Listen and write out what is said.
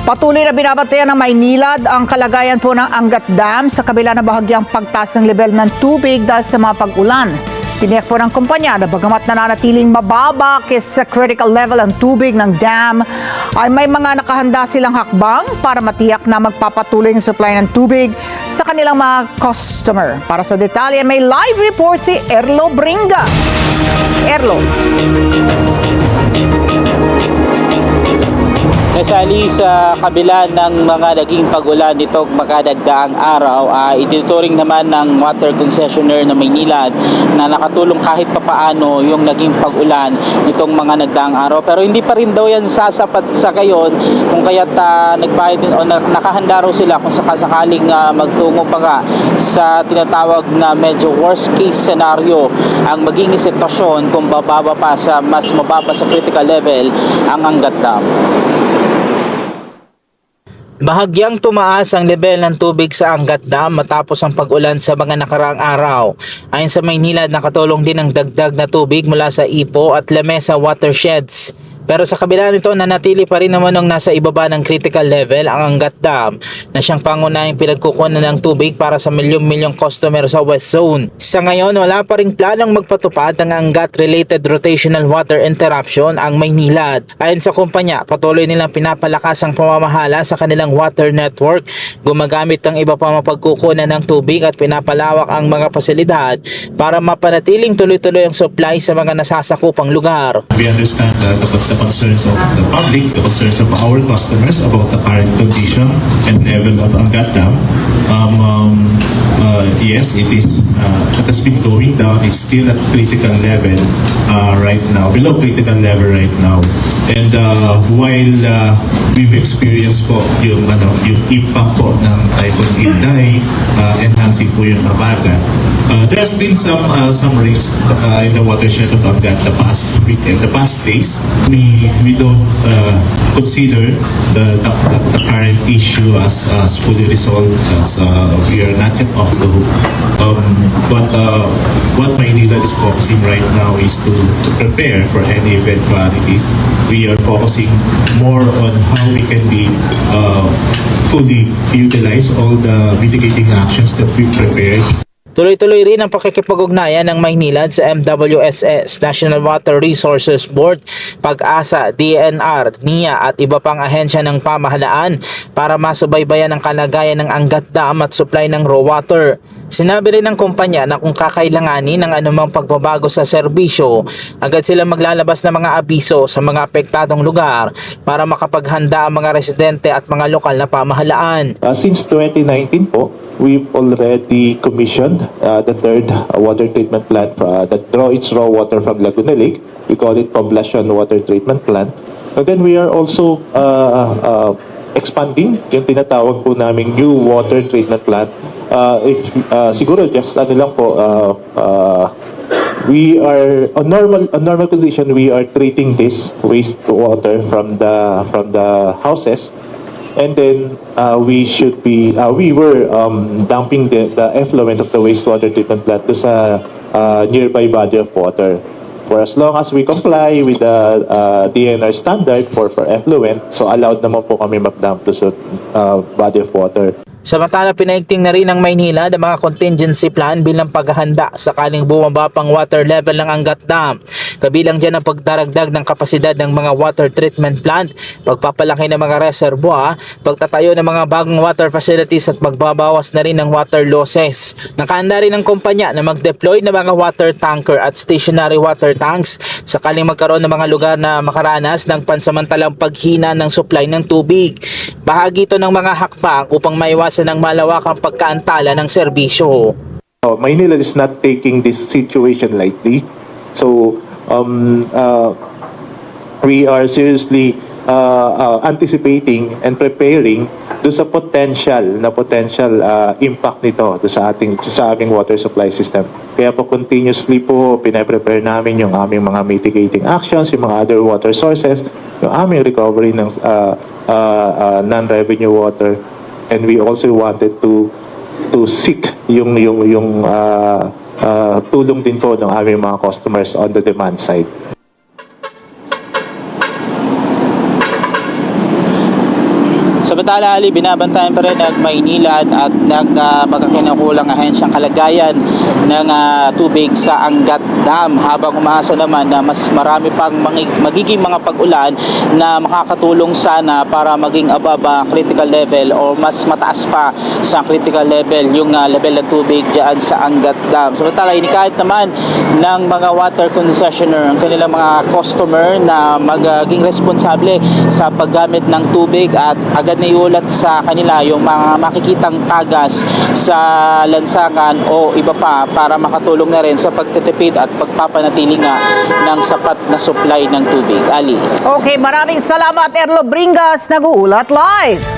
Patuloy na binabantayan ng Maynilad ang kalagayan po ng Angat Dam sa kabila ng bahagyang pagtaas ng level ng tubig dahil sa mga pag-ulan. Tiniyak po ng kumpanya na bagamat nananatiling mababa sa critical level ang tubig ng dam, ay may mga nakahanda silang hakbang para matiyak na magpapatuloy ng supply ng tubig sa kanilang mga customer. Para sa detalye, may live report si Erlo Bringa. Erlo. Nasali sa kabila ng mga naging pag-ulan nitong makadagdaang araw, itinuturing naman ng water concessionaire na Maynilad na nakatulong kahit papaano yung naging pag-ulan nitong mga nagdaang araw. Pero hindi pa rin daw yan sasapat sa ngayon kung kaya't nagbayad din o nakahanda raw sila kung sakasakaling magtungo pa nga sa tinatawag na medyo worst case scenario ang maging sitwasyon kung bababa pa sa mas mababa sa critical level ang Angat Dam. Bahagyang tumaas ang level ng tubig sa Angat Dam matapos ang pag-ulan sa mga nakaraang araw. Ayon sa Maynilad, nakatulong din ang dagdag na tubig mula sa Ipo at Lamesa watersheds. Pero sa kabila nito, nanatili pa rin naman ang nasa ibaba ng critical level ang Angat Dam na siyang pangunahing pinagkukunan ng tubig para sa milyong-milyong customer sa West Zone. Sa ngayon, wala pa rin planong magpatupad ng Angat-related rotational water interruption ang Maynilad. Ayon sa kumpanya, patuloy nilang pinapalakas ang pamamahala sa kanilang water network, gumagamit ng iba pa mapagkukunan ng tubig at pinapalawak ang mga pasilidad para mapanatiling tuloy-tuloy ang supply sa mga nasasakupang lugar. We understand the concerns of the public, the concerns of our customers about the current condition and level of Angat Dam. Yes, it has been going down. It's still at critical level right now, below critical level right now. And while we've experienced po yung impact po ng Typhoon Inday, enhancing po yung Abagat, there has been some risks in the watershed of Angat the past weekend, the past days. We don't consider the current issue as fully resolved, as we are not yet off the hook. But what Maynilad is focusing right now is to prepare for any eventualities. We are focusing more on how we can be fully utilize all the mitigating actions that we prepared. Tuloy-tuloy rin ang pakikipag-ugnayan ng Maynilad sa MWSS, National Water Resources Board, Pag-asa, DNR, NIA at iba pang ahensya ng pamahalaan para masubaybayan ang kalagayan ng Angat Dam at supply ng raw water. Sinabi rin ng kumpanya na kung kakailanganin ng anumang pagbabago sa serbisyo, agad sila maglalabas ng mga abiso sa mga apektadong lugar para makapaghanda ang mga residente at mga lokal na pamahalaan. Since 2019 po, we've already commissioned the third water treatment plant that draw its raw water from Laguna Lake. We call it Poblacion Water Treatment Plant. And then we are also expanding yung tinatawag po naming new water treatment plant. Siguro just lang po, we are on normal condition, we are treating this wastewater from the houses. And then we were dumping the effluent of the wastewater treatment plant to sa nearby body of water. For as long as we comply with the DNR standard for effluent, so allowed naman po kami mag-dump to sa body of water. Samantala, pinaigting na rin ng Maynilad ang mga contingency plan bilang paghahanda sakaling bumaba pang water level ng Angat Dam. Kabilang dyan ang pagdaragdag ng kapasidad ng mga water treatment plant, pagpapalaki ng mga reservoir, pagtatayo ng mga bagong water facilities at magbabawas na rin ng water losses. Nakahanda rin ang kumpanya na mag-deploy ng mga water tanker at stationary water tanks sakaling magkaroon ng mga lugar na makaranas ng pansamantalang paghina ng supply ng tubig. Bahagi ito ng mga hakbang upang maiwasan ng malawakang pagkaantala ng serbisyo. Maynilad is not taking this situation lightly. So we are seriously anticipating and preparing do sa potential impact nito do sa aming water supply system. Kaya po continuously po pinaprepare namin yung aming mga mitigating actions, yung mga other water sources, yung aming recovery ng non-revenue water. And we also wanted to seek yung tulong din po ng aming mga customers on the demand side. Samantala, Ali, binabantayan pa rin ng Maynilad at ng pagkakinakulang ahensyang kalagayan ng tubig sa Angat Dam, habang umaasa naman na mas marami pang magiging mga pag-ulan na makakatulong sana para maging above critical level o mas mataas pa sa critical level yung level ng tubig dyan sa Angat Dam. Samantala, inikahit naman ng mga water concessioner ang kanilang mga customer na maging responsable sa paggamit ng tubig at agad na iulat sa kanila yung mga makikitang tagas sa lansangan o iba pa para makatulong na rin sa pagtitipid at pagpapanatili nga ng sapat na supply ng tubig. Ali. Okay, maraming salamat Erlo Bringas, nag-uulat live.